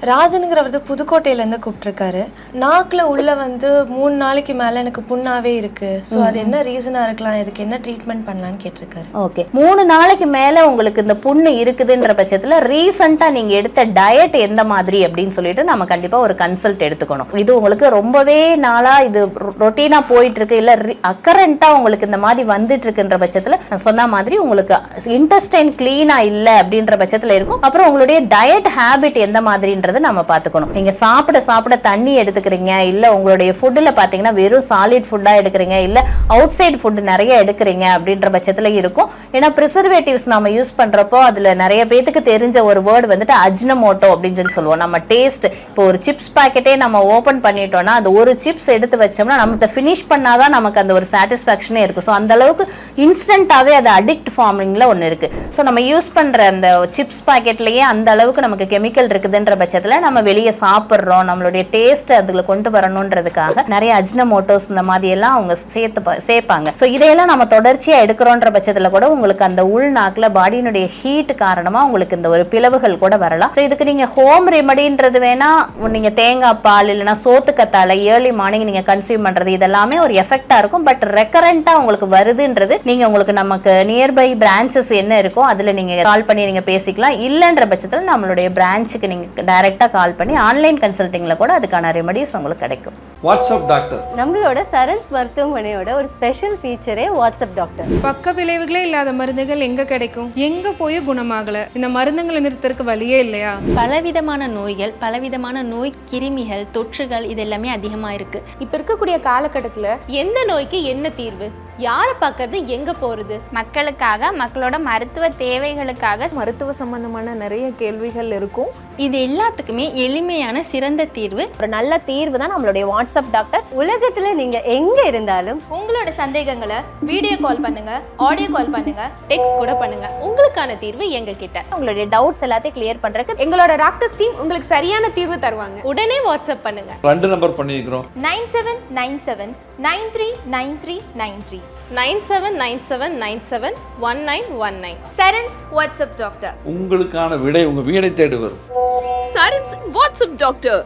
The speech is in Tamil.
ராஜனுங்கிறவர் புதுக்கோட்டையிலேருந்து கூப்பிட்டுருக்காரு. நாக்கில் உள்ள 3 நாளைக்கு மேலே எனக்கு புண்ணாவே இருக்கு. ஸோ அது என்ன ரீசனாக இருக்கலாம், இதுக்கு என்ன ட்ரீட்மெண்ட் பண்ணலான்னு கேட்டிருக்காரு. ஓகே, 3 நாளைக்கு மேலே உங்களுக்கு இந்த புண்ணு இருக்குதுன்ற பட்சத்தில் ரீசெண்டாக நீங்கள் எடுத்த டயட் எந்த மாதிரி அப்படின்னு சொல்லிட்டு நம்ம கண்டிப்பாக ஒரு கன்சல்ட் எடுத்துக்கணும். இது உங்களுக்கு ரொம்பவே நாளாக இது ரொட்டீனாக போயிட்டு இருக்கு, இல்லை அக்கரண்ட்டாக உங்களுக்கு இந்த மாதிரி வந்துட்டு இருக்குன்ற பட்சத்தில் நான் சொன்ன மாதிரி உங்களுக்கு இன்டெஸ்டைன் கிளீனாக இல்லை அப்படின்ற பட்சத்தில் இருக்கும். அப்புறம் உங்களுடைய டயட் ஹேபிட் எந்த மாதிரின்ற நம்ம பார்த்துக்கணும். நீங்க சாப்பிட தண்ணி எடுத்துக்கிறீங்க, இல்ல உங்களுடைய ஃபுட்ல பாத்தீங்கன்னா வெறும் சாலிட் ஃபுட்டா எடுக்கிறீங்க, இல்ல அவுட் சைடு ஃபுட் நிறைய எடுக்கிறீங்க அப்படின்ற பட்சத்துல இருக்கும். ஏன்னா ப்ரிசர்வேட்டிவ்ஸ் நம்ம யூஸ் பண்றப்போ அதுல நிறைய பேத்துக்கு தெரிஞ்ச ஒரு வேர்டு அஜினமோட்டோ அப்படின்னு சொல்லி சொல்லுவோம். நம்ம டேஸ்ட், இப்போ ஒரு சிப்ஸ் பாக்கெட்டே நம்ம ஓபன் பண்ணிட்டோம்னா அந்த ஒரு சிப்ஸ் எடுத்து வச்சோம்னா நம்ம ஃபினிஷ் பண்ணாதான் நமக்கு அந்த ஒரு சாட்டிஸ்ஃபேக்ஷனே இருக்கு. ஸோ அந்த அளவுக்கு இன்ஸ்டன்டாவே அது அடிக்ட் ஃபார்மிங்ல ஒன்று இருக்கு. ஸோ நம்ம யூஸ் பண்ற அந்த சிப்ஸ் பாக்கெட்லயே அந்த அளவுக்கு நமக்கு கெமிக்கல் இருக்குதுன்ற பட்சத்தில் நம்ம வெளியே சாப்பிட்றோம், நம்மளுடைய டேஸ்ட் அதுல கொண்டு வரணுன்றதுக்காக நிறைய அஜினமோட்டோஸ் இந்த மாதிரி எல்லாம் அவங்க சேர்ப்பாங்க. ஸோ இதையெல்லாம் நம்ம தொடர்ச்சியா எடுக்கிறோன்ற பட்சத்தில் கூட உங்களுக்கு அந்த உள்நாக்கில் பாடியினுடைய ஹீட் காரணமா உங்களுக்கு இந்த ஒரு பிளவுகள் கூட வரலாம். ஸோ இதுக்கு நீங்க ஹோம் ரெமடின்றது வேணா, நீங்க தேங்காய் பால் இல்லைன்னா சோத்துக்கத்தால ஏர்லி மார்னிங் நீங்க கன்சியூம் பண்றது இதெல்லாமே ஒரு எஃபெக்டா இருக்கும். பட் ரெக்கரண்டா உங்களுக்கு வருதுன்றது நீங்க உங்களுக்கு நமக்கு நியர்பை பிரான்ச்சஸ் என்ன இருக்கோ அதுல நீங்க கால் பண்ணி நீங்க பேசிக்கலாம். இல்லைன்ற பட்சத்தில் நம்மளுடைய பிரான்ச்சுக்கு நீங்க டைரக்டா கால் பண்ணி ஆன்லைன் கன்சல்டிங்ல கூட அதுக்கான ரெமடிஸ் உங்களுக்கு கிடைக்கும். வாட்ஸ்அப் டாக்டர் நம்மளோட சரண்ஸ் மருத்துவமனையோட ஒரு ஸ்பெஷல் ஃபீச்சரே வாட்ஸ்அப் டாக்டர். பக்க விளைவுகளே இல்லாத மருந்துகள் எங்க கிடைக்கும், எங்க போய் குணமாகல, இந்த மருந்துகளை நிறுத்தறதுக்கு வழியே இல்லையா? பலவிதமான நோய்கள், பலவிதமான நோய் கிருமிகள், தொற்றுகள் இது எல்லாமே அதிகமா இருக்கு. இப்ப இருக்கக்கூடிய காலகட்டத்துல எந்த நோய்க்கு என்ன தீர்வு, யாரை பார்க்கறது, எங்க போறது, மக்களுக்காக மக்களோட மருத்துவ தேவைகளுக்காக மருத்துவ சம்பந்தமான நிறைய கேள்விகள் இருக்கும். இது எல்லாத்துக்குமே எளிமையான சிறந்த தீர்வு, ஒரு நல்ல தீர்வு தான் நம்மளுடைய வாட்ஸ்அப் டாக்டர். உலகத்துல நீங்க எங்க இருந்தாலும் உங்களோட சந்தேகங்களை வீடியோ கால் பண்ணுங்க, ஆடியோ கால் பண்ணுங்க, டெக்ஸ்ட் கூட பண்ணுங்க. உங்களுக்கான தீர்வு எங்க கிட்ட. உங்களுடைய டவுட்ஸ் எல்லாத்தையும் கிளியர் பண்றதுக்கு எங்களோட டாக்டர்ஸ் டீம் உங்களுக்கு சரியான தீர்வு தருவாங்க. உடனே வாட்ஸ்அப் பண்ணுங்க. 2 நம்பர் பண்ணிக்கிறோம். 9797 939393 9797971919. Sarans WhatsApp doctor. உங்களுக்கான விடை உங்க வீடை தேடி வரும். Sarans WhatsApp doctor.